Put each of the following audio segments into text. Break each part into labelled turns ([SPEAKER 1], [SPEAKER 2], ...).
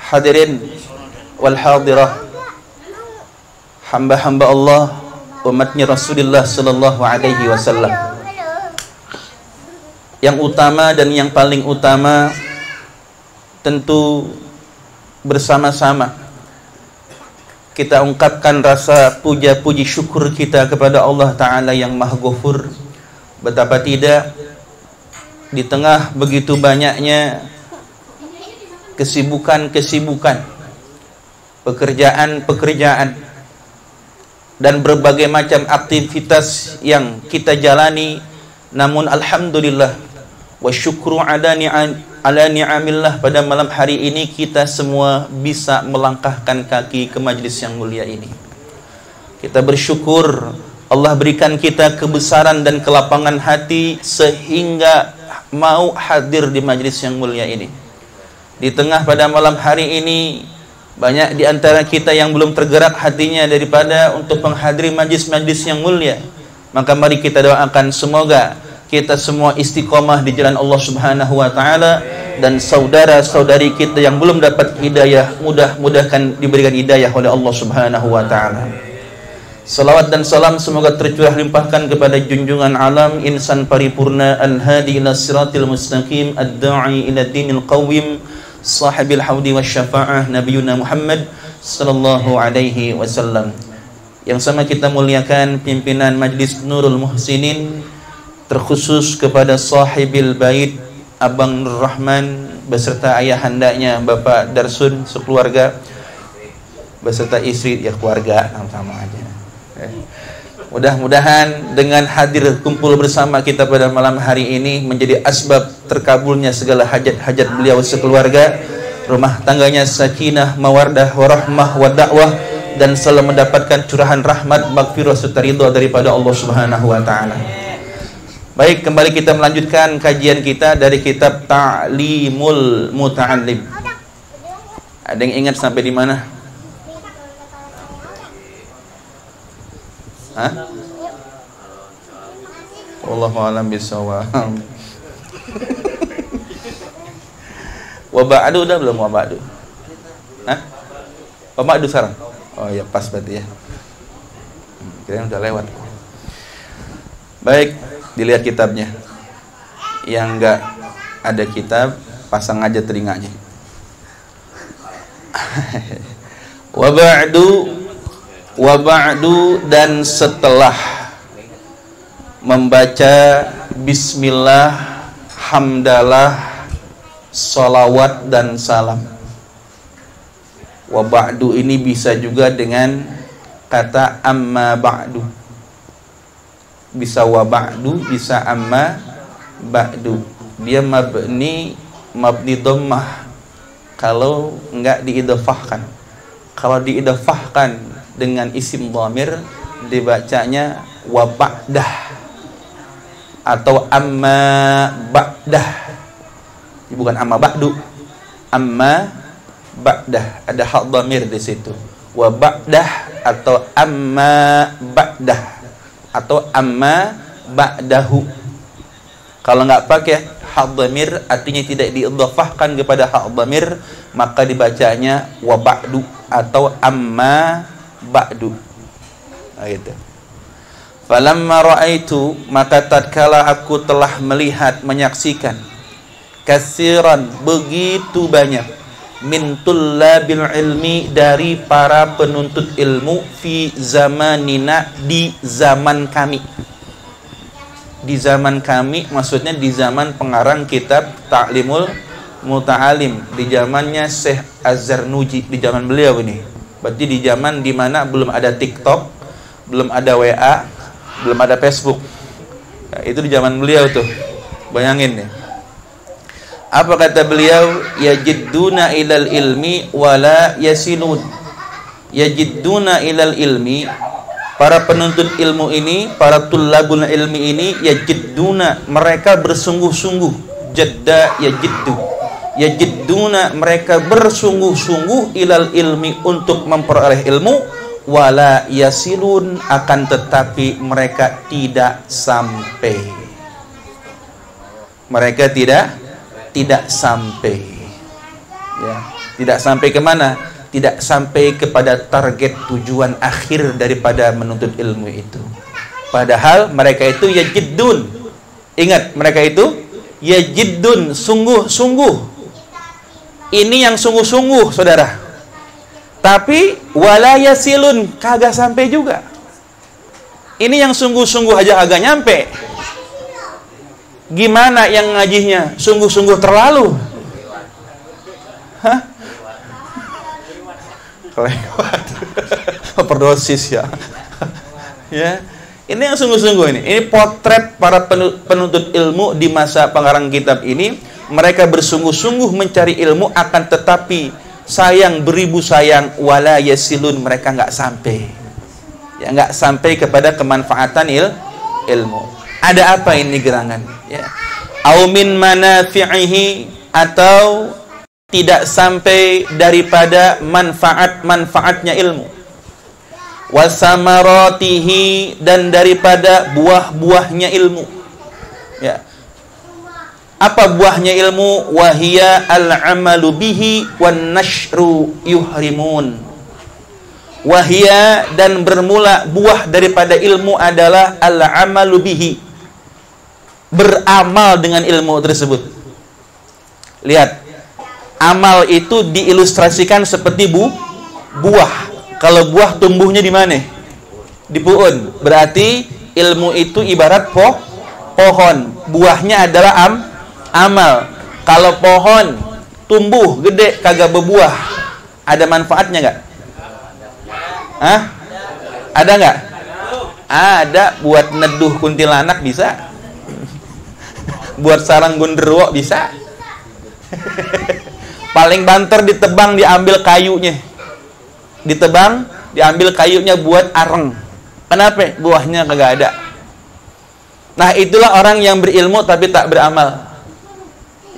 [SPEAKER 1] Hadirin wal hadirah, hamba-hamba Allah, umatnya Rasulullah sallallahu alaihi wasallam. Yang utama dan yang paling utama tentu bersama-sama kita ungkapkan rasa puja puji syukur kita kepada Allah Ta'ala yang Maha Ghafur. Betapa tidak di tengah begitu banyaknya kesibukan-kesibukan, pekerjaan-pekerjaan, dan berbagai macam aktivitas yang kita jalani, namun alhamdulillah wa syukru ala ni'amillah, pada malam hari ini kita semua bisa melangkahkan kaki ke majlis yang mulia ini. Kita bersyukur Allah berikan kita kebesaran dan kelapangan hati sehingga mau hadir di majlis yang mulia ini. Di tengah pada malam hari ini banyak di antara kita yang belum tergerak hatinya daripada untuk menghadiri majlis-majlis yang mulia. Maka mari kita doakan semoga kita semua istiqomah di jalan Allah Subhanahu wa taala, dan saudara-saudari kita yang belum dapat hidayah mudah-mudahan diberikan hidayah oleh Allah Subhanahu wa taala. Salawat dan salam semoga tercurah limpahkan kepada junjungan alam, insan paripurna, al-hadi ila siratil mustaqim, ad-da'i ila dinil qawim, sahibil haudi wasyafa'ah, nabiyuna Muhammad sallallahu alaihi wasallam. Yang sama kita muliakan pimpinan Majlis Nurul Muhsinin, terkhusus kepada sahibil bait Abang Nur Rahman beserta ayahandanya Bapak Darsun sekeluarga, beserta istri, ya keluarga sama aja. Mudah-mudahan dengan hadir kumpul bersama kita pada malam hari ini menjadi asbab terkabulnya segala hajat-hajat beliau sekeluarga, rumah tangganya sakinah, mawardah, warahmah, wadakwah, dan selalu mendapatkan curahan rahmat, maghfirah serta ridha daripada Allah Subhanahu wa taala. Baik, kembali kita melanjutkan kajian kita dari kitab Ta'limul Muta'allim. Ada yang ingat sampai di mana? Hah? Wallahu a'lam bishawab. Wa ba'du udah belum wa ba'du? Hah? Wa ba'du sekarang? Oh ya, pas berarti ya. Kirain udah lewat. Baik, dilihat kitabnya. Yang enggak ada kitab, pasang aja telinganya. Wa ba'du, dan setelah membaca bismillah, hamdalah, salawat dan salam. Wa ba'du ini bisa juga dengan kata amma ba'du. Bisa wa ba'du, bisa amma ba'du. Dia mabni dhammah kalau enggak diidhafahkan. Kalau diidhafahkan dengan isim dhamir dibacanya wa ba'dah atau amma ba'dah. Bukan amma ba'du, amma ba'dah, ada hak dhamir di situ. Wa ba'dah atau amma ba'dah atau amma ba'dahu. Kalau nggak pakai hak dhamir, artinya tidak diidhafahkan kepada hak dhamir, maka dibacanya wa ba'du atau amma ba'du. Nah, gitu. Falamma ra'aitu, maka tatkala aku telah melihat, menyaksikan, kasiran, begitu banyak, min tullabil ilmi, dari para penuntut ilmu, fi zamanina, di zaman kami. Di zaman kami maksudnya di zaman pengarang kitab Ta'limul Muta'alim, di zamannya Syekh Az-Zarnuji, di zaman beliau ini. Berarti di zaman dimana belum ada TikTok, belum ada WA, belum ada Facebook. Nah, itu di zaman beliau tuh. Bayangin nih. Apa kata beliau? Yajidduna ilal ilmi wala yasilun. Yajidduna ilal ilmi, para penuntut ilmu ini, para tullabul ilmi ini, yajidduna, mereka bersungguh-sungguh. Jadda yajiddu. Yajidduna, mereka bersungguh-sungguh ilal ilmi, untuk memperoleh ilmu, wala yasilun, akan tetapi mereka tidak sampai. Mereka tidak sampai. Ya, tidak sampai kemana? Tidak sampai kepada target tujuan akhir daripada menuntut ilmu itu. Padahal mereka itu yajiddun. Ingat, mereka itu yajiddun, sungguh-sungguh. Ini yang sungguh-sungguh, saudara. Tapi wala yasilun, kagak sampai juga. Ini yang sungguh-sungguh aja agak nyampe. Gimana yang ngajinya sungguh-sungguh terlalu? Hah? Kelewat. Overdosis ya. Ya. Ini yang sungguh-sungguh ini. Ini potret para penuntut ilmu di masa pengarang kitab ini. Mereka bersungguh-sungguh mencari ilmu, akan tetapi sayang beribu sayang, wala yasilun, mereka nggak sampai. Ya, nggak sampai kepada kemanfaatan ilmu. Ada apa ini gerangan? Ya. Au min manafi'ihi, atau tidak sampai daripada manfaat-manfaatnya ilmu. Wasamaratihi, dan daripada buah-buahnya ilmu. Ya. Apa buahnya ilmu? Wahia al-amalu bihi wan nashru yuhrimun. Wahia, dan bermula buah daripada ilmu adalah al-amalu bihi, beramal dengan ilmu tersebut. Lihat, amal itu diilustrasikan seperti buah. Kalau buah tumbuhnya di mana? Di pohon. Berarti ilmu itu ibarat pohon. Buahnya adalah amal. Kalau pohon tumbuh gede kagak berbuah, ada manfaatnya nggak? Hah? Ada nggak? Ada, buat neduh kuntilanak bisa. Buat sarang gonderwo bisa. Paling banter ditebang, diambil kayunya. Ditebang, diambil kayunya buat areng. Kenapa? Buahnya kagak ada. Nah, itulah orang yang berilmu tapi tak beramal.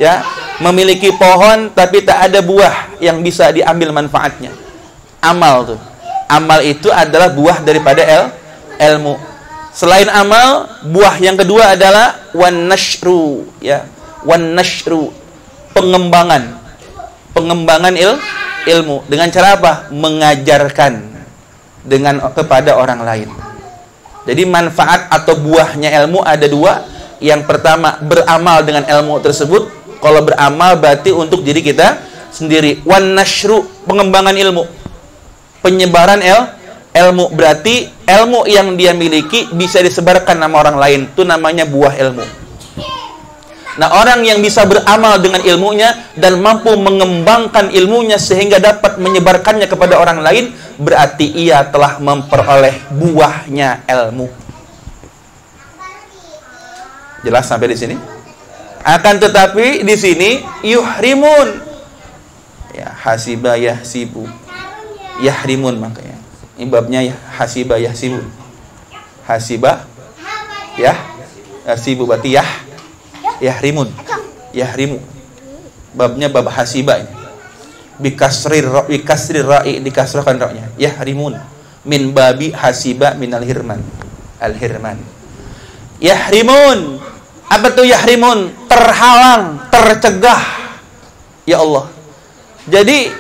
[SPEAKER 1] Ya, memiliki pohon tapi tak ada buah yang bisa diambil manfaatnya. Amal tuh. Amal itu adalah buah daripada ilmu. Selain amal, buah yang kedua adalah wan nashru, ya. Wan nashru, pengembangan ilmu. Dengan cara apa? Mengajarkan kepada orang lain. Jadi manfaat atau buahnya ilmu ada dua. Yang pertama, beramal dengan ilmu tersebut. Kalau beramal berarti untuk diri kita sendiri. Wan nashru, pengembangan ilmu, penyebaran ilmu. Berarti ilmu yang dia miliki bisa disebarkan sama orang lain. Itu namanya buah ilmu. Nah, orang yang bisa beramal dengan ilmunya dan mampu mengembangkan ilmunya sehingga dapat menyebarkannya kepada orang lain, berarti ia telah memperoleh buahnya ilmu. Jelas sampai di sini? Akan tetapi di sini yuhrimun. Ya, hasiba yahsibu. Yahrimun, makanya. Ini babnya ya, hasiba yahsibu. Hasiba ya, yahsibu berarti yahrimun. Yahrimu. Babnya bab hasiba ini. Bikasrir ra'i, dikasrahkan ra'nya. Yahrimun. Min babi hasiba minal hirman. Al-hirman. Yahrimun. Apa tuh yahrimun? Terhalang, tercegah. Ya Allah. Jadi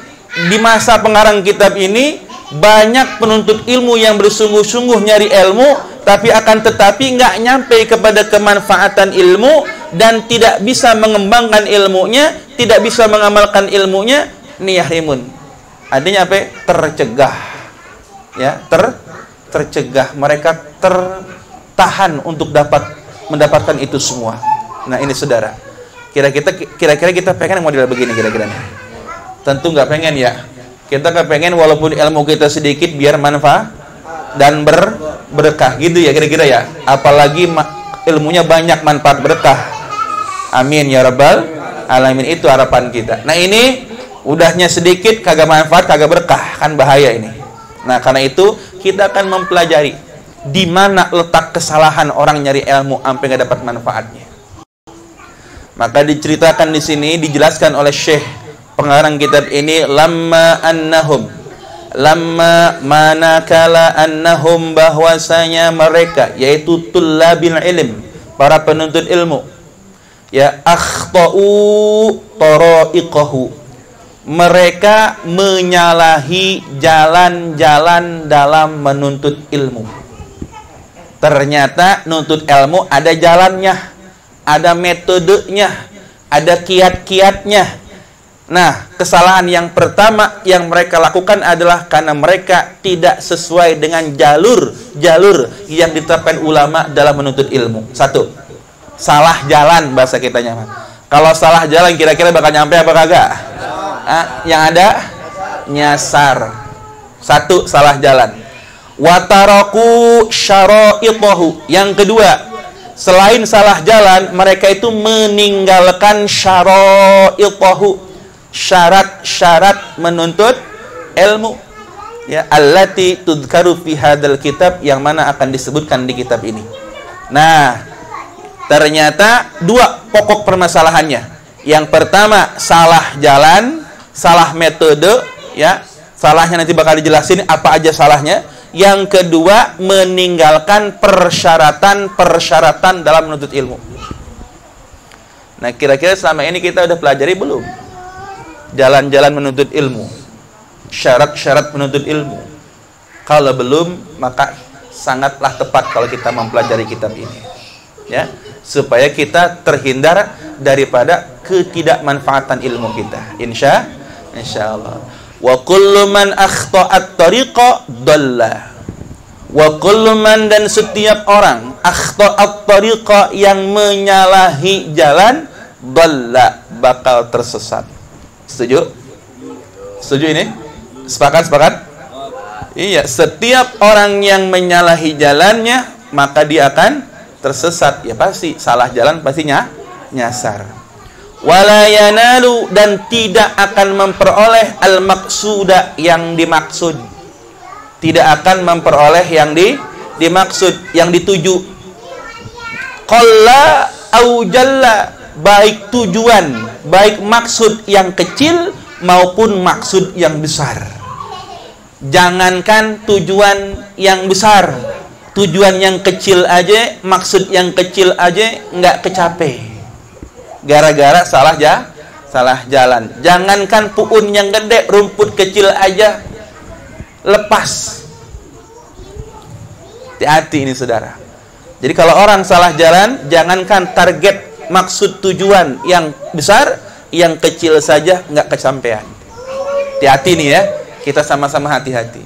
[SPEAKER 1] di masa pengarang kitab ini banyak penuntut ilmu yang bersungguh-sungguh nyari ilmu, tapi akan tetapi nggak nyampe kepada kemanfaatan ilmu dan tidak bisa mengembangkan ilmunya, tidak bisa mengamalkan ilmunya. Ini yahrimun. Artinya apa? Tercegah. Ya, tercegah. Mereka tertahan untuk mendapatkan itu semua. Nah, ini saudara. Kira-kira kita pengen model begini kira-kira. Tentu nggak pengen ya. Kita kepengen walaupun ilmu kita sedikit biar manfaat dan berkah gitu ya kira-kira ya. Apalagi ilmunya banyak manfaat berkah. Amin ya rabbal alamin. Itu harapan kita. Nah ini udahnya sedikit kagak manfaat, kagak berkah, kan bahaya ini. Nah karena itu kita akan mempelajari di mana letak kesalahan orang nyari ilmu sampai nggak dapat manfaatnya. Maka diceritakan di sini, dijelaskan oleh Syekh pengarang kitab ini, lamma manakala annahum, bahwasanya mereka, yaitu tullabil ilm, para penuntut ilmu, ya, akhtau tara'iqahu, mereka menyalahi jalan-jalan dalam menuntut ilmu. Ternyata nuntut ilmu ada jalannya, ada metodenya, ada kiat-kiatnya. Nah, kesalahan yang pertama yang mereka lakukan adalah karena mereka tidak sesuai dengan jalur yang ditetapkan ulama dalam menuntut ilmu. Satu, salah jalan bahasa kitanya. Kalau salah jalan kira-kira bakal nyampe apa kagak? Yang ada nyasar. Satu, salah jalan. Wataraku syara'itahu. Yang kedua, selain salah jalan, mereka itu meninggalkan syara'itahu, syarat-syarat menuntut ilmu, ya, allati tudkaru fi hadzal kitab, yang mana akan disebutkan di kitab ini. Nah, ternyata dua pokok permasalahannya. Yang pertama salah jalan, salah metode, ya. Salahnya nanti bakal dijelasin apa aja salahnya. Yang kedua, meninggalkan persyaratan-persyaratan dalam menuntut ilmu. Nah, kira-kira selama ini kita udah pelajari belum? Jalan-jalan menuntut ilmu, syarat-syarat menuntut ilmu. Kalau belum, maka sangatlah tepat kalau kita mempelajari kitab ini, ya, supaya kita terhindar daripada ketidakmanfaatan ilmu kita. Insya Allah. Wa kullu man akhta'at tariqa dhalla. Wa kullu man, dan setiap orang, akhta'at tariqa, yang menyalahi jalan, dhalla, bakal tersesat. Setuju? Setuju ini? Sepakat? Iya, setiap orang yang menyalahi jalannya, maka dia akan tersesat. Ya pasti salah jalan, pastinya nyasar. Wala yanalu, dan tidak akan memperoleh al-maqsuda, yang dimaksud. Tidak akan memperoleh yang dimaksud, yang dituju. Qalla au jalla, baik tujuan, baik maksud yang kecil maupun maksud yang besar. Jangankan tujuan yang besar, tujuan yang kecil aja, maksud yang kecil aja nggak kecapai, gara-gara salah jalan. Jangankan puun yang gede, rumput kecil aja lepas. Hati-hati ini saudara. Jadi kalau orang salah jalan, jangankan target, maksud, tujuan yang besar, yang kecil saja nggak kesampaian. Hati-hati nih ya, kita sama-sama hati-hati.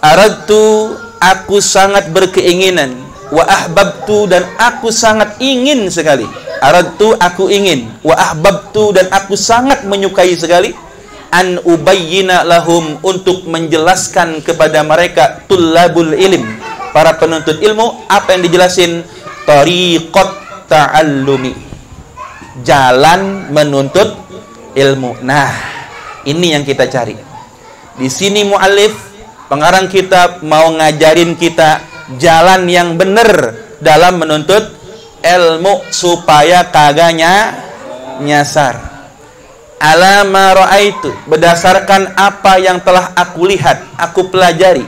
[SPEAKER 1] Aradtu, aku sangat berkeinginan, wa ahbabtu, dan aku sangat ingin sekali. Aradtu, aku ingin, wa ahbabtu, dan aku sangat menyukai sekali, an ubayyina lahum, untuk menjelaskan kepada mereka, tullabul ilm, para penuntut ilmu, apa yang dijelasin, tariqat ta'allumi, jalan menuntut ilmu. Nah, ini yang kita cari. Di sini muallif, pengarang kitab, mau ngajarin kita jalan yang benar dalam menuntut ilmu supaya kagak nyasar. Alama ra'aitu, berdasarkan apa yang telah aku lihat, aku pelajari,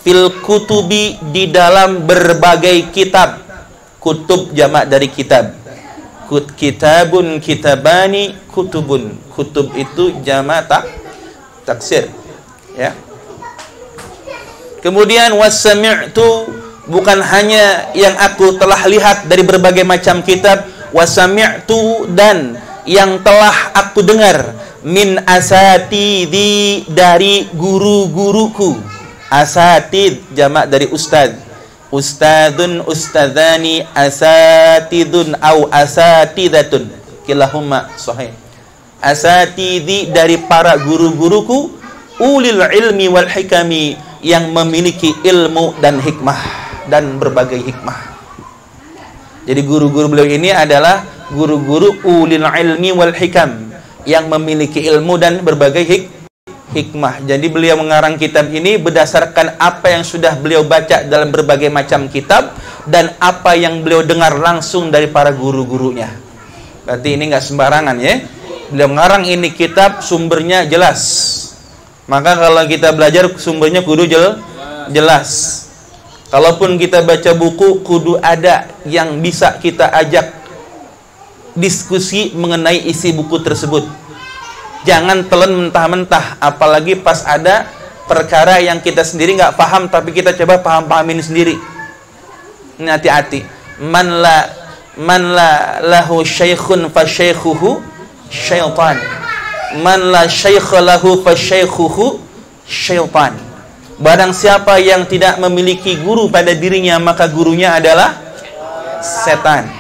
[SPEAKER 1] fil kutubi, di dalam berbagai kitab. Kutub jamak dari kitab. Kitabun, kitabani, kutubun. Kutub itu jamak taksir, ya. Kemudian wasami'tu, bukan hanya yang aku telah lihat dari berbagai macam kitab, wasami'tu, dan yang telah aku dengar, min asatidhi, dari guru-guruku. Asatid jamak dari ustad. Ustadun, ustadzani, asatidun au asatidatun, kilahumma sahih. Asatidhi, dari para guru-guruku, ulil ilmi wal hikami, yang memiliki ilmu dan hikmah, dan berbagai hikmah. Jadi guru-guru beliau ini adalah guru-guru ulil ilmi wal hikam, yang memiliki ilmu dan berbagai hikmah. Jadi beliau mengarang kitab ini berdasarkan apa yang sudah beliau baca dalam berbagai macam kitab dan apa yang beliau dengar langsung dari para guru-gurunya. Berarti ini nggak sembarangan ya. Beliau mengarang ini kitab, sumbernya jelas. Maka kalau kita belajar sumbernya kudu jelas. Kalaupun kita baca buku, kudu ada yang bisa kita ajak diskusi mengenai isi buku tersebut. Jangan telan mentah-mentah, apalagi pas ada perkara yang kita sendiri nggak paham, tapi kita coba paham-pahamin sendiri. Ini hati-hati. Man la lahu syaikhun fa syaikhuhu syaitan. Man la syaikha lahu fa syaikhuhu syaitan. Barang siapa yang tidak memiliki guru pada dirinya, maka gurunya adalah setan.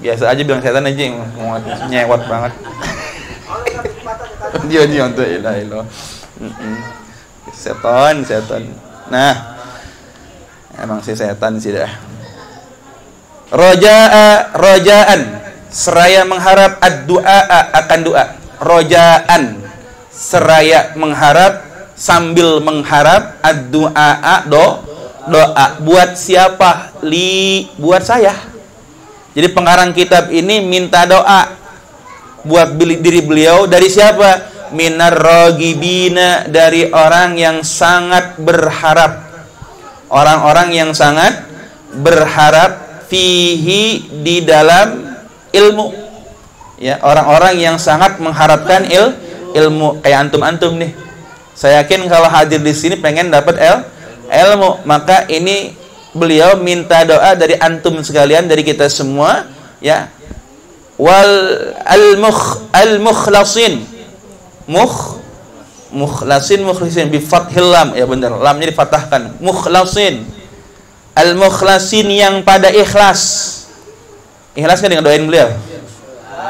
[SPEAKER 1] Biasa aja bilang setan aja, nyewot banget. Dia untuk ilah. Setan. Nah, emang si setan sih dah. Rojaan, seraya mengharap, ad-du'a akan doa. Rojaan, seraya mengharap sambil mengharap, ad-du'a doa. Buat siapa? Buat saya. Jadi pengarang kitab ini minta doa buat diri beliau. Dari siapa? Minar ragibina, dari orang yang sangat berharap. Orang-orang yang sangat berharap fihi, di dalam ilmu. Ya, orang-orang yang sangat mengharapkan ilmu. Kayak antum-antum nih. Saya yakin kalau hadir di sini pengen dapat ilmu. Maka ini beliau minta doa dari antum sekalian, dari kita semua, ya. Al-mukhlasin bi fathil lam, ya benar, lamnya difatahkan. Al-mukhlasin yang pada ikhlas. Ikhlas kan ngedoain beliau?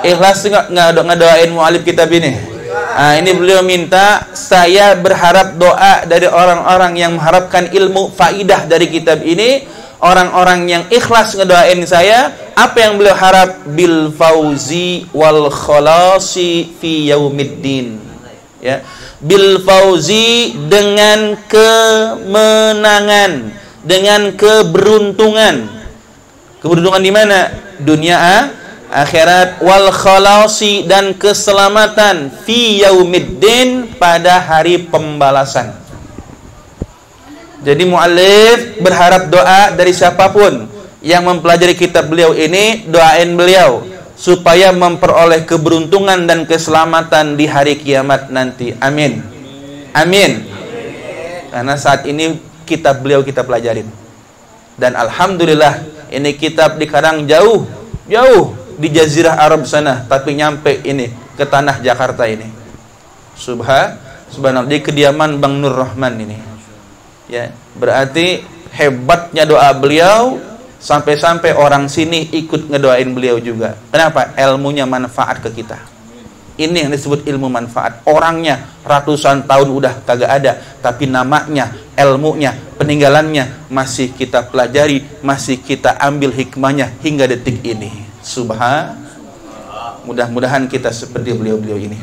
[SPEAKER 1] Ikhlas ngedoain mu'alif kitab ini. Nah, ini beliau minta saya berharap doa dari orang-orang yang mengharapkan ilmu faidah dari kitab ini, orang-orang yang ikhlas ngedoain saya. Apa yang beliau harap? Bil fauzi wal khalasi fi yaumiddin. Ya, bil fauzi, dengan kemenangan, dengan keberuntungan. Keberuntungan di mana? Dunia akhirat. Wal khalasi, dan keselamatan, fi yaumiddin, pada hari pembalasan. Jadi mu'allif berharap doa dari siapapun yang mempelajari kitab beliau ini, doain beliau supaya memperoleh keberuntungan dan keselamatan di hari kiamat nanti. Amin. Karena saat ini kitab beliau kita pelajarin, dan alhamdulillah ini kitab dikarang jauh di jazirah Arab sana, tapi nyampe ini ke tanah Jakarta ini. Subhanallah, di kediaman Bang Nur Rahman ini. Ya, berarti hebatnya doa beliau sampai-sampai orang sini ikut ngedoain beliau juga. Kenapa? Ilmunya manfaat ke kita. Ini yang disebut ilmu manfaat. Orangnya ratusan tahun udah kagak ada, tapi namanya, ilmunya, peninggalannya masih kita pelajari, masih kita ambil hikmahnya hingga detik ini. Mudah-mudahan kita seperti beliau-beliau ini.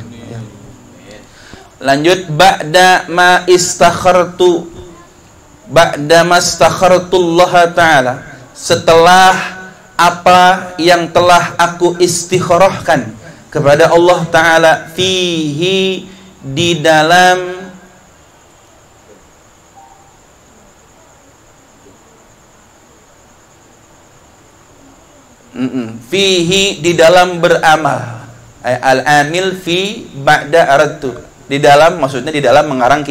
[SPEAKER 1] Lanjut, ba'da ma istakhartullah ta'ala, setelah apa yang telah aku istikharahkan kepada Allah Ta'ala, fihi, di dalam beramal. Al-amil fi ba'da aradtu, di dalam, maksudnya di dalam mengarang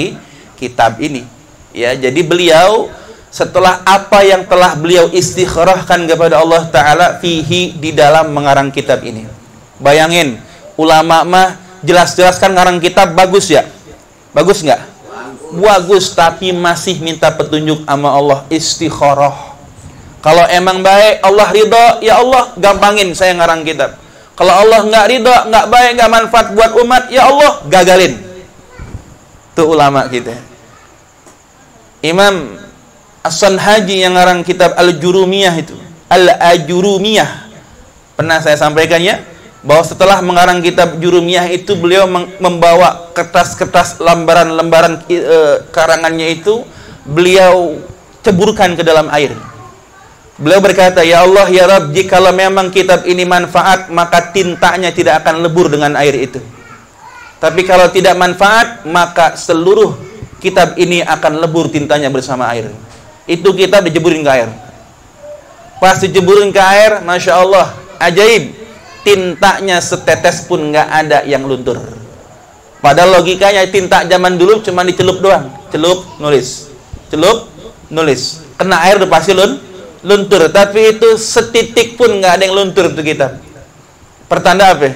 [SPEAKER 1] kitab ini. Ya, jadi beliau setelah apa yang telah beliau istikharahkan kepada Allah Ta'ala, fihi, di dalam mengarang kitab ini. Bayangin, ulama mah jelas-jelas kan ngarang kitab bagus ya? Bagus nggak? Bagus, tapi masih minta petunjuk sama Allah, istikharah. Kalau emang baik, Allah ridho, ya Allah gampangin saya ngarang kitab. Kalau Allah nggak ridho, nggak baik, nggak manfaat buat umat, ya Allah gagalin. Tuh ulama kita. Imam As-Sanhaji yang ngarang kitab Al-Jurumiyah itu, Al-Ajurumiyah, Pernah saya sampaikannya bahwa setelah mengarang kitab Jurumiyah itu beliau membawa kertas-kertas lembaran-lembaran karangannya itu beliau ceburkan ke dalam air. Beliau berkata, "Ya Allah, ya Rabb, jikalau memang kitab ini manfaat, maka tintanya tidak akan lebur dengan air itu. Tapi kalau tidak manfaat, maka seluruh kitab ini akan lebur tintanya bersama air." Itu kitab dijeburin ke air. Pas dijeburin ke air, Masya Allah, ajaib, tintanya setetes pun nggak ada yang luntur. Padahal logikanya tinta zaman dulu cuma dicelup doang, celup nulis, celup nulis, kena air udah pasti luntur. Tapi itu setitik pun nggak ada yang luntur itu kitab. Pertanda apa?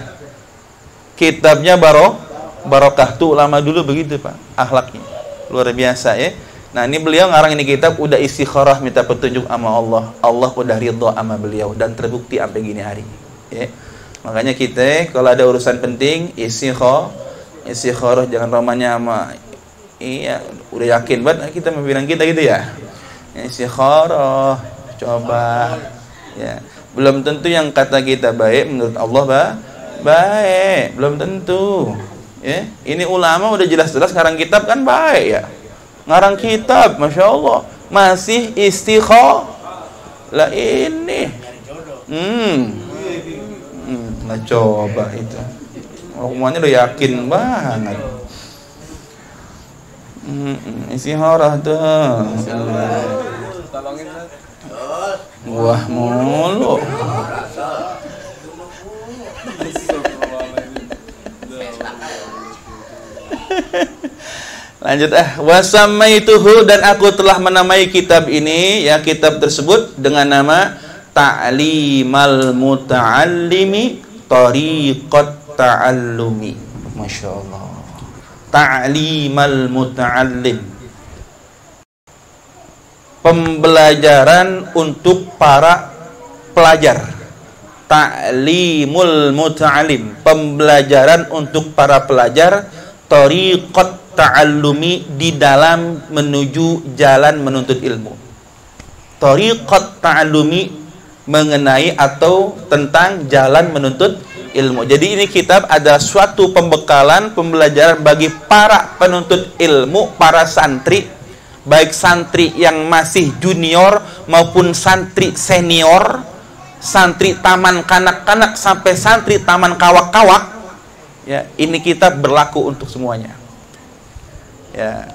[SPEAKER 1] Kitabnya barokah. Tuh ulama dulu begitu Pak, akhlaknya luar biasa ya. Nah ini beliau ngarang ini kitab udah istikharah minta petunjuk sama Allah. Allah udah ridho sama beliau dan terbukti sampai gini hari ya. Makanya kita kalau ada urusan penting istikharah jangan romannya sama iya udah yakin banget kita membilang kita gitu ya. Istikharah coba ya. Belum tentu yang kata kita baik menurut Allah baik, belum tentu ya. Ini ulama udah jelas-jelas ngarang kitab kan baik ya. Ngarang kitab, Masya Allah, masih istikharah lah ini. Nah coba itu, semuanya udah yakin banget. Istikharah tuh. Wah mulu. Lanjut wasamaituhu, dan aku telah menamai kitab ini ya, kitab tersebut dengan nama Ta'limal Muta'allimi Tariqat Ta'allumi. Masya Allah. Ta'limal Muta'allim, pembelajaran untuk para pelajar. Ta'limul Muta'allim, pembelajaran untuk para pelajar. Tariqat ta'allumi, di dalam menuju jalan menuntut ilmu. Tariqat ta'allumi, mengenai atau tentang jalan menuntut ilmu. Jadi ini kitab adalah suatu pembekalan pembelajaran bagi para penuntut ilmu, para santri, baik santri yang masih junior maupun santri senior, santri taman kanak-kanak sampai santri taman kawak-kawak. Ya, ini kitab berlaku untuk semuanya. Ya.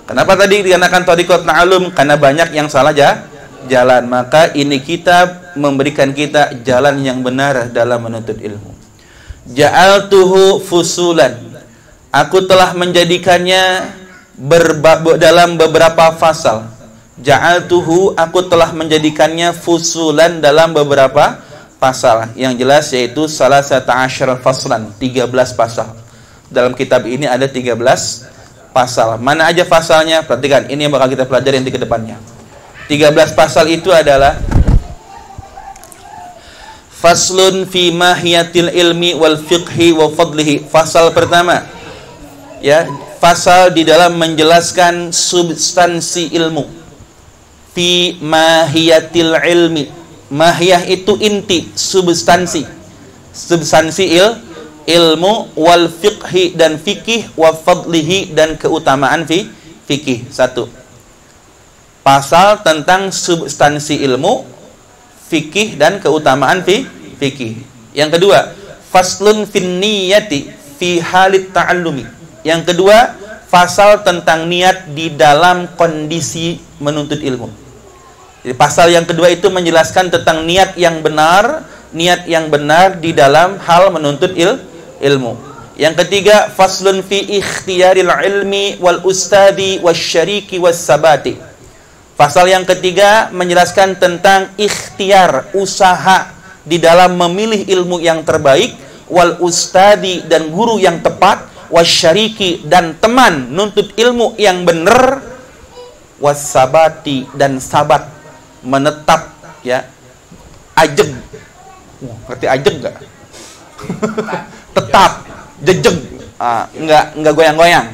[SPEAKER 1] Kenapa tadi dikatakan tariqat ta'allum? Karena banyak yang salah jalan. Maka ini kitab memberikan kita jalan yang benar dalam menuntut ilmu. Ja'altuhu fusulan, aku telah menjadikannya dalam beberapa fasal. Ja'altuhu, aku telah menjadikannya fusulan dalam beberapa pasal. Yang jelas yaitu salasata asyara faslan, 13 pasal. Dalam kitab ini ada 13 pasal. Mana aja pasalnya? Perhatikan, ini yang bakal kita pelajari nanti ke depannya. 13 pasal itu adalah faslun fi mahiyatil ilmi wal fiqhi wa fadlihi. Pasal pertama ya, pasal di dalam menjelaskan substansi ilmu. Fi mahiyatil ilmi, mahiyah itu inti, substansi ilmu, wal fiqhi, dan fikih, wa fadlihi, dan keutamaan fikih. Satu, pasal tentang substansi ilmu, fikih, dan keutamaan fikih. Yang kedua, faslun fin niyati fi halit ta'allumi. Yang kedua, pasal tentang niat di dalam kondisi menuntut ilmu. Jadi pasal yang kedua itu menjelaskan tentang niat yang benar di dalam hal menuntut ilmu. Yang ketiga, faslun fi ikhtiyaril ilmi wal ustadi wasyariki wassabati. Pasal yang ketiga menjelaskan tentang ikhtiar, usaha di dalam memilih ilmu yang terbaik, wal ustadi, dan guru yang tepat, wasyariki, dan teman nuntut ilmu yang benar, wassabati, dan sabat, menetap ya, ajeg. Ngerti ajeg enggak? Tetap, jejeg. Enggak goyang-goyang.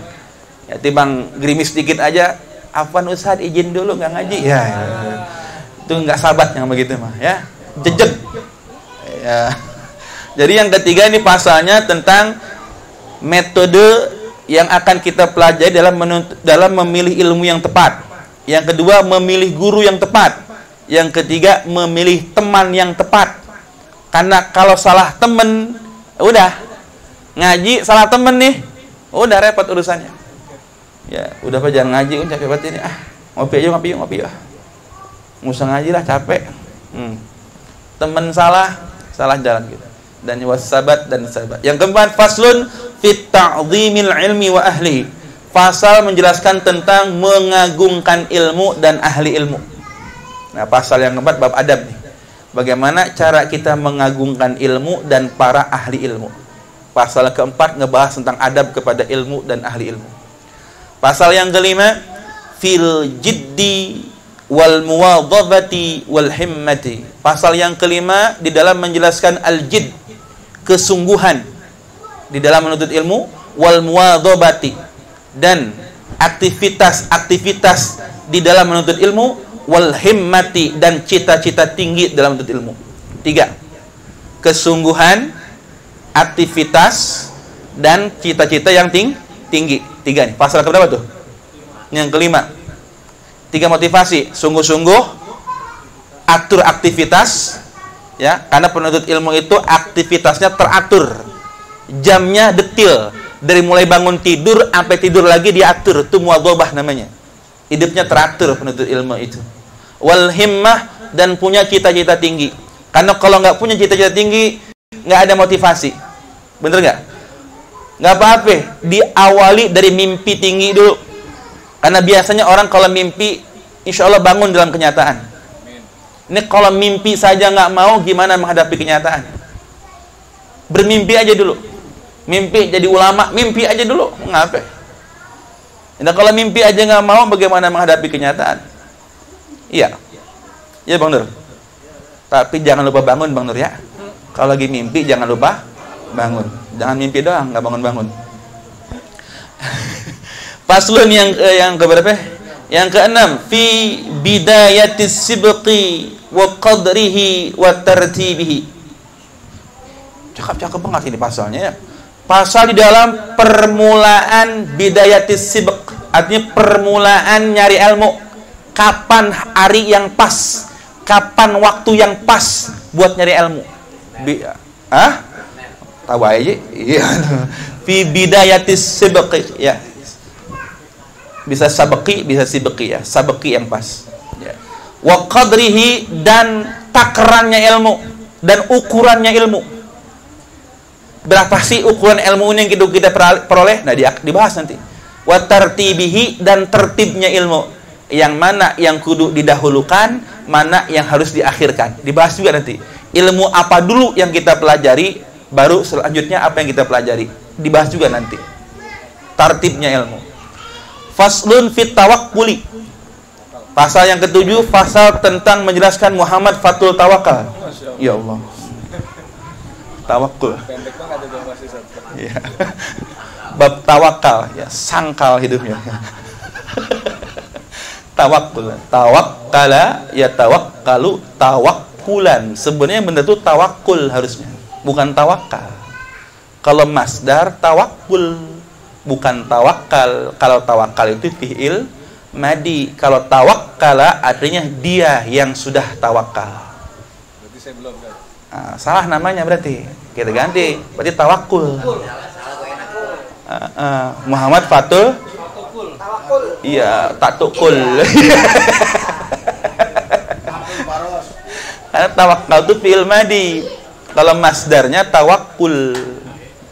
[SPEAKER 1] Ya timbang gerimis dikit aja, afwan Ustaz izin dulu enggak ngaji. Ya. Itu enggak sabat yang begitu mah ya. Jejeg. Ya. Jadi yang ketiga ini pasalnya tentang metode yang akan kita pelajari dalam memilih ilmu yang tepat. Yang kedua, memilih guru yang tepat. Yang ketiga, memilih teman yang tepat. Karena kalau salah temen, udah ngaji salah temen nih, udah repot urusannya. Ya, udah Pak, jangan ngaji, capek banget ini. Ngopi aja, ngopi yuk. Nggak usah ngaji lah, capek. Temen salah jalan gitu. Dan wasabat dan sabat. Yang keempat, faslun fit ta'dhimil ilmi wa ahli. Pasal menjelaskan tentang mengagungkan ilmu dan ahli ilmu. Nah, pasal yang keempat bab adab nih. Bagaimana cara kita mengagungkan ilmu dan para ahli ilmu. Pasal keempat ngebahas tentang adab kepada ilmu dan ahli ilmu. Pasal yang kelima, fil jiddi wal muwadhabati wal himmati. Pasal yang kelima di dalam menjelaskan al-jidd, kesungguhan di dalam menuntut ilmu, wal muwadhabati, dan aktivitas-aktivitas di dalam menuntut ilmu, wal himmati, dan cita-cita tinggi dalam menuntut ilmu. 3. Kesungguhan, aktivitas, dan cita-cita yang tinggi. 3 nih. Pasal keberapa tuh? Yang kelima. 3 motivasi, sungguh-sungguh, atur aktivitas, ya, karena penuntut ilmu itu aktivitasnya teratur, jamnya detil, dari mulai bangun tidur sampai tidur lagi diatur, itu muwadhabah namanya. Hidupnya teratur penuntut ilmu itu. Wal himmah, dan punya cita-cita tinggi. Karena kalau nggak punya cita-cita tinggi, nggak ada motivasi. Bener nggak? Nggak apa-apa, diawali dari mimpi tinggi dulu. Karena biasanya orang kalau mimpi, insya Allah bangun dalam kenyataan. Ini kalau mimpi saja nggak mau, gimana menghadapi kenyataan? Bermimpi aja dulu. Mimpi jadi ulama, mimpi aja dulu. Ngapa? Nah, kalau mimpi aja nggak mau, bagaimana menghadapi kenyataan? Iya. Iya Bang Nur. Tapi jangan lupa bangun Bang Nur ya. Kalau lagi mimpi jangan lupa bangun. Jangan mimpi doang, nggak bangun-bangun. Faslun yang keberapa? Yang keenam, fi bidayatis sibqi wa qadrihi wa tartibihi. Cakep banget ini pasalnya ya. Pasal di dalam permulaan bidayatis sibq, artinya permulaan nyari ilmu. Kapan hari yang pas? Kapan waktu yang pas buat nyari ilmu? Tahu aja? Iya. Fi bidayatis sibqi, ya. Bisa sabqi, bisa sibqi ya. Sabqi yang pas. Ya. Wa qadrihi, dan takarannya ilmu dan ukurannya ilmu. Berapa sih ukuran ilmu ini yang kita peroleh? Nah, dibahas nanti. Wa tartibihi, dan tertibnya ilmu. Yang mana yang kudu didahulukan, mana yang harus diakhirkan. Dibahas juga nanti. Ilmu apa dulu yang kita pelajari, baru selanjutnya apa yang kita pelajari. Dibahas juga nanti. Tartibnya ilmu. Faslun fit tawakkuli. Pasal yang ketujuh, pasal tentang menjelaskan Muhammad Fathul Tawakal. Ya Allah. Tawakul. Pendek banget itu masih satu. Ya. Bab tawakal, ya, sangkal hidupnya. Tawakul. Tawakkala ya tawakkalu tawakkulan. Sebenarnya benar itu tawakul harusnya, bukan tawakal. Kalau masdar tawakkul, bukan tawakal. Kalau tawakal itu fi'il madi. Kalau tawakkala artinya dia yang sudah tawakal. Berarti saya belum kan? Salah namanya berarti. Kita ganti. Berarti tawakkul. Muhammad Fathul Tawakul. Iya, tatukul. Karena tawakal itu fi'il madi. Kalau masdarnya tawakkul.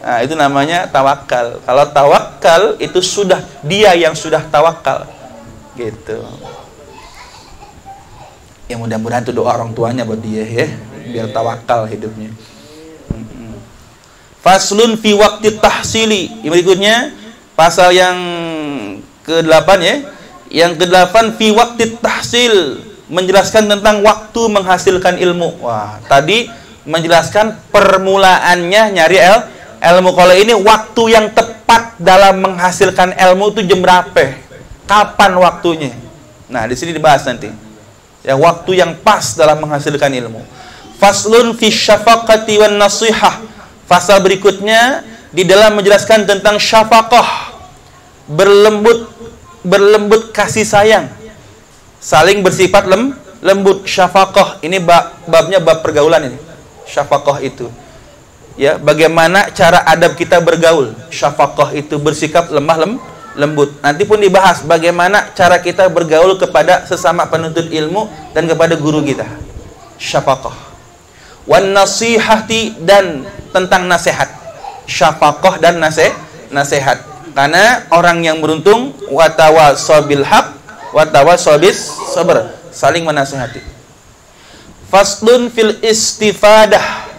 [SPEAKER 1] Nah, itu namanya tawakal. Kalau tawakal itu sudah dia yang sudah tawakal. Gitu. Ya mudah-mudahan itu doa orang tuanya buat dia ya, biar tawakal hidupnya. Faslun fi waqti tahsili. Berikutnya pasal yang ke-8 ya. Yang ke-8 fi waqti tahsil, menjelaskan tentang waktu menghasilkan ilmu. Wah, tadi menjelaskan permulaannya nyari ilmu. Kalau ini waktu yang tepat dalam menghasilkan ilmu itu jam berapa? Kapan waktunya? Nah, di sini dibahas nanti. Ya, waktu yang pas dalam menghasilkan ilmu. Faslun fi syafaqati wan nasihah. Fasal berikutnya di dalam menjelaskan tentang syafaqah, berlembut kasih sayang, saling bersifat lembut. Syafaqah ini babnya bab pergaulan ini. Syafaqah itu ya, bagaimana cara adab kita bergaul. Syafaqah itu bersikap lembut. Nanti pun dibahas bagaimana cara kita bergaul kepada sesama penuntut ilmu dan kepada guru kita. Syafaqah. Wan nasihati, dan tentang nasihat. Syafaqah dan nasihat. Karena orang yang beruntung watawasobil haq watawasobis sabr, saling menasihati. Faslun fil istifadah.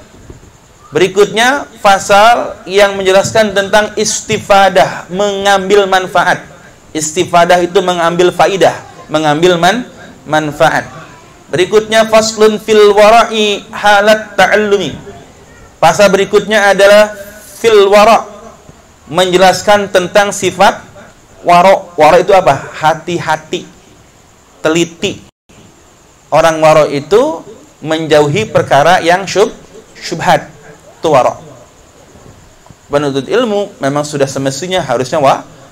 [SPEAKER 1] Berikutnya fasal yang menjelaskan tentang istifadah, mengambil manfaat. Istifadah itu mengambil faidah, mengambil manfaat. Berikutnya faslun fil wara'i halat ta'allumi. Pasal berikutnya adalah fil wara', menjelaskan tentang sifat wara'. Wara' itu apa? Hati-hati, teliti. Orang wara' itu menjauhi perkara yang syubhat. Itu wara'. Penuntut ilmu memang sudah semestinya harusnya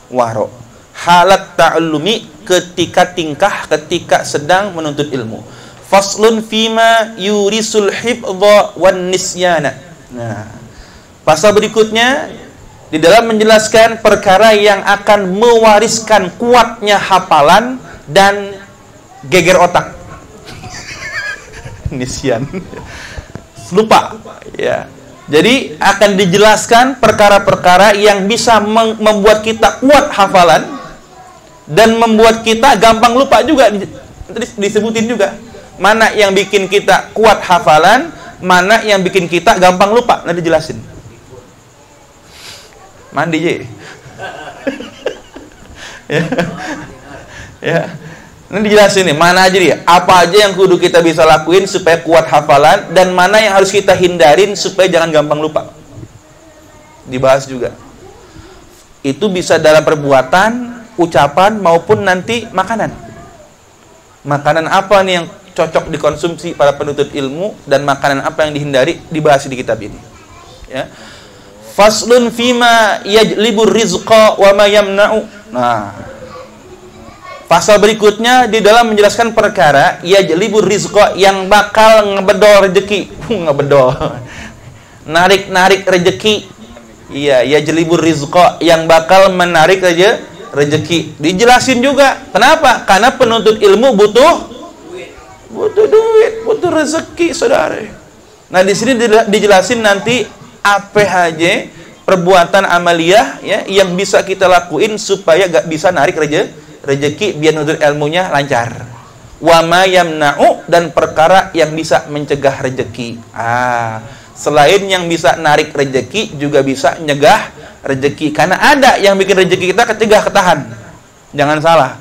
[SPEAKER 1] wara'. Halat ta'allumi, ketika tingkah, ketika sedang menuntut ilmu. Faslun fima yurisul hifdha wan nisyana. Nah, pasal berikutnya di dalam menjelaskan perkara yang akan mewariskan kuatnya hafalan dan geger otak. Nisyan. Lupa, ya. Jadi akan dijelaskan perkara-perkara yang bisa membuat kita kuat hafalan dan membuat kita gampang lupa juga. Disebutin juga mana yang bikin kita kuat hafalan, mana yang bikin kita gampang lupa. Nanti dijelasin. Mandi je. Ya. Nanti dijelasin nih, mana aja dia, apa aja yang kudu kita bisa lakuin supaya kuat hafalan, dan mana yang harus kita hindarin supaya jangan gampang lupa. Dibahas juga. Itu bisa dalam perbuatan, ucapan, maupun nanti makanan. Makanan apa nih yang cocok dikonsumsi para penuntut ilmu, dan makanan apa yang dihindari, dibahas di kitab ini. Ya. Faslun fima yajlibur rizqa wa ma yamna'u. Nah, pasal berikutnya di dalam menjelaskan perkara yajlibur rizqa, yang bakal ngebedol rezeki. Ngebedol. Narik rezeki. Iya, yajlibur rizqa, yang bakal menarik rezeki. Dijelasin juga. Kenapa? Karena penuntut ilmu butuh duit, butuh rezeki, saudara. Nah, di sini dijelasin nanti apa aja perbuatan amaliyah ya yang bisa kita lakuin supaya gak bisa narik rezeki biar nuntut ilmunya lancar. Wa ma yamna'u, dan perkara yang bisa mencegah rezeki. Selain yang bisa narik rezeki, juga bisa nyegah rezeki. Karena ada yang bikin rezeki kita ketahan. Jangan salah.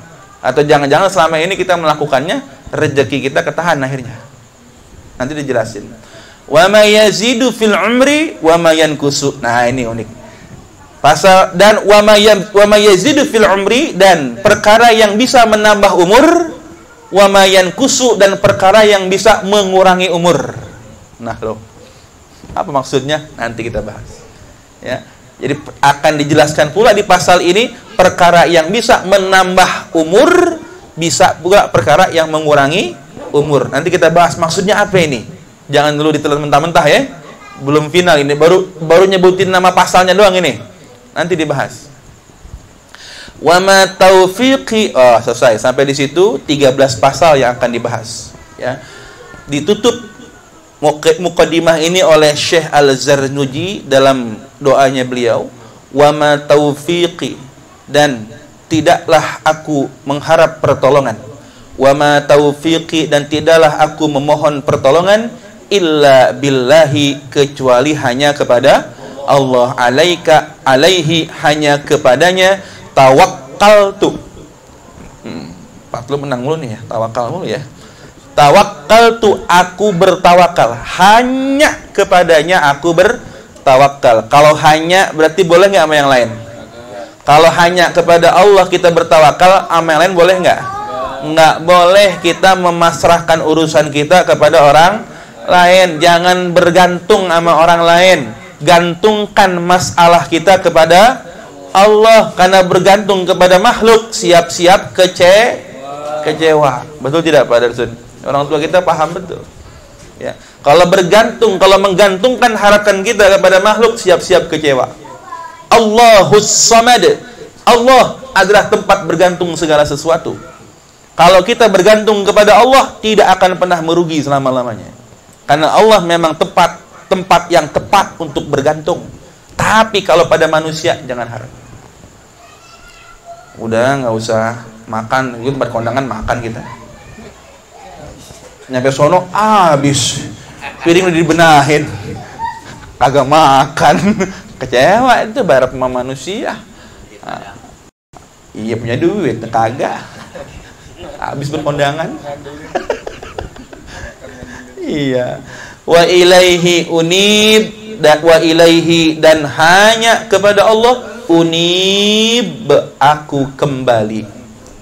[SPEAKER 1] Atau jangan-jangan selama ini kita melakukannya, rezeki kita ketahan akhirnya. Nanti dijelasin. Wa ma yazidu fil umri wa ma yankusu. Nah, ini unik. Pasal dan wa ma yazidu fil umri, dan perkara yang bisa menambah umur, wa ma yankusu, dan perkara yang bisa mengurangi umur. Nah, loh. Apa maksudnya? Nanti kita bahas. Ya. Jadi akan dijelaskan pula di pasal ini perkara yang bisa menambah umur, bisa pula perkara yang mengurangi umur. Nanti kita bahas maksudnya apa ini. Jangan dulu ditelan mentah-mentah ya. Belum final ini, baru nyebutin nama pasalnya doang ini. Nanti dibahas. Wa ma taufiqi. Oh, selesai. Sampai di situ 13 pasal yang akan dibahas. Ya. Ditutup muqaddimah ini oleh Syekh Al-Zarnuji dalam doanya beliau, wa ma taufiqi, dan tidaklah aku mengharap pertolongan, wa ma taufiqi, dan tidaklah aku memohon pertolongan, illa billahi, kecuali hanya kepada Allah, alaihi, hanya kepadanya, tawakkaltu. Patlum menang mulu nih ya, tawakal mulu ya. Tawakkaltu, aku bertawakal, hanya kepadanya aku bertawakal. Kalau hanya berarti boleh nggak sama yang lain? Kalau hanya kepada Allah kita bertawakal, sama yang lain boleh nggak? Nggak boleh kita memasrahkan urusan kita kepada orang lain. Jangan bergantung sama orang lain. Gantungkan masalah kita kepada Allah. Karena bergantung kepada makhluk, siap-siap kecewa. Betul tidak Pak Darsun? Orang tua kita paham betul. Ya. Kalau menggantungkan harapan kita kepada makhluk, siap-siap kecewa. Allahus Samad. Allah adalah tempat bergantung segala sesuatu. Kalau kita bergantung kepada Allah, tidak akan pernah merugi selama-lamanya. Karena Allah memang tempat yang tepat untuk bergantung. Tapi kalau pada manusia, jangan harap. Udah, nggak usah makan. Itu tempat kondangan makan kita. Nyampe sono, habis. Piring udah dibenahin. Kagak makan. Kecewa itu barep sama manusia. Iya punya duit, kagak. Habis berkondangan. Iya. Wa ilaihi unib, dan hanya kepada Allah unib, aku kembali.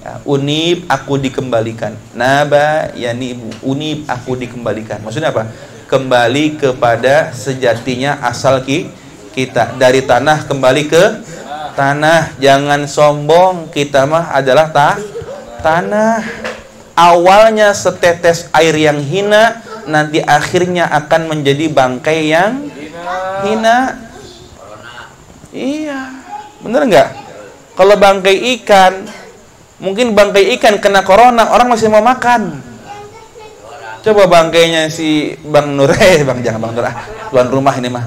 [SPEAKER 1] Ya, unib, aku dikembalikan. Naba yanibu, unib, aku dikembalikan. Maksudnya apa? Kembali kepada sejatinya asal kita. Dari tanah kembali ke tanah. Jangan sombong, kita mah adalah tanah. Awalnya setetes air yang hina, nanti akhirnya akan menjadi bangkai yang hina. Iya, bener nggak? Kalau bangkai ikan, mungkin bangkai ikan kena corona, orang masih mau makan. Coba bangkainya si Bang Nur, jangan Bang Nur, tuan rumah ini mah,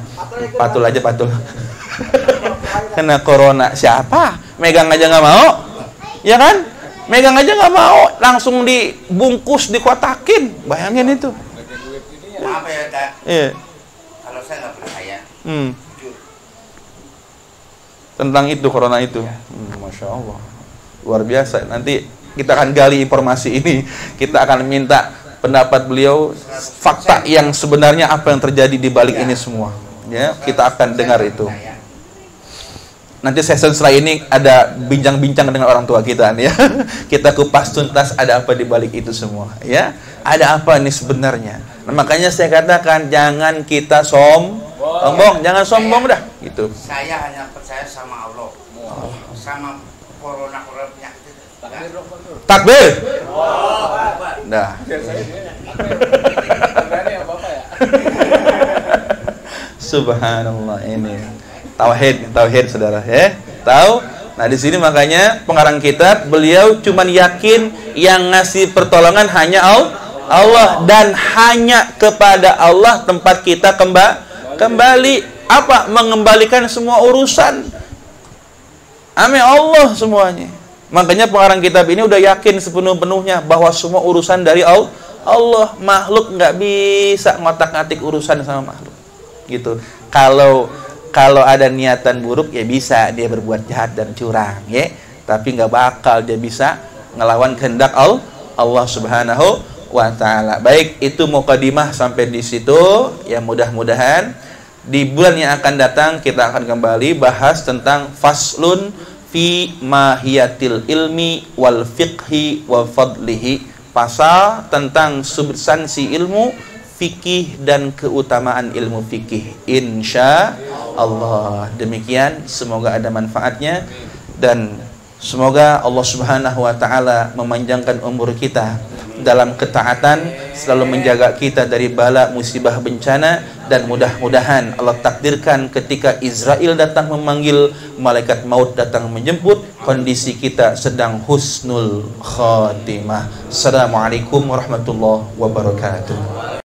[SPEAKER 1] patul aja patul. Kena corona, siapa? Megang aja nggak mau, ya kan? Megang aja nggak mau, langsung dibungkus, dikotakin, bayangin itu.
[SPEAKER 2] Apa ya Kak?
[SPEAKER 1] Iya.
[SPEAKER 2] Kalau saya nggak percaya.
[SPEAKER 1] Tentang itu, corona itu. Masya Allah, luar biasa. Nanti kita akan gali informasi ini. Kita akan minta pendapat beliau, fakta yang sebenarnya apa yang terjadi di balik ini semua. Ya, kita akan dengar itu. Nanti sesi setelah ini ada bincang-bincang dengan orang tua kita nih ya. Kita kupas tuntas ada apa di balik itu semua, ya. Ada apa ini sebenarnya? Nah, makanya saya katakan jangan kita sombong, jangan sombong dah gitu.
[SPEAKER 2] Saya hanya percaya sama Allah. Sama corona penyakit.
[SPEAKER 1] Takbir. Dah. Subhanallah, ini tauhid saudara ya. Tahu? Nah, di sini makanya pengarang kitab beliau cuman yakin yang ngasih pertolongan hanya Allah, dan hanya kepada Allah tempat kita kembali. Apa? Mengembalikan semua urusan. Ame Allah semuanya. Makanya pengarang kitab ini udah yakin sepenuh-penuhnya bahwa semua urusan dari Allah. Makhluk nggak bisa ngotak-ngatik urusan sama makhluk. Gitu. Kalau ada niatan buruk ya bisa dia berbuat jahat dan curang, ya. Tapi nggak bakal dia bisa ngelawan kehendak Allah Subhanahu wa ta'ala. Baik, itu mukadimah sampai di situ. Ya, mudah-mudahan di bulan yang akan datang kita akan kembali bahas tentang faslun fi mahiyatil ilmi wal fiqhi wa fadlihi. Pasal tentang substansi ilmu, fikih dan keutamaan ilmu fikih. Insya Allah. Demikian, semoga ada manfaatnya dan semoga Allah Subhanahu wa ta'ala memanjangkan umur kita dalam ketaatan, selalu menjaga kita dari bala, musibah, bencana, dan mudah-mudahan Allah takdirkan ketika Israel datang memanggil, malaikat maut datang menjemput, kondisi kita sedang husnul khatimah. Assalamualaikum warahmatullahi wabarakatuh.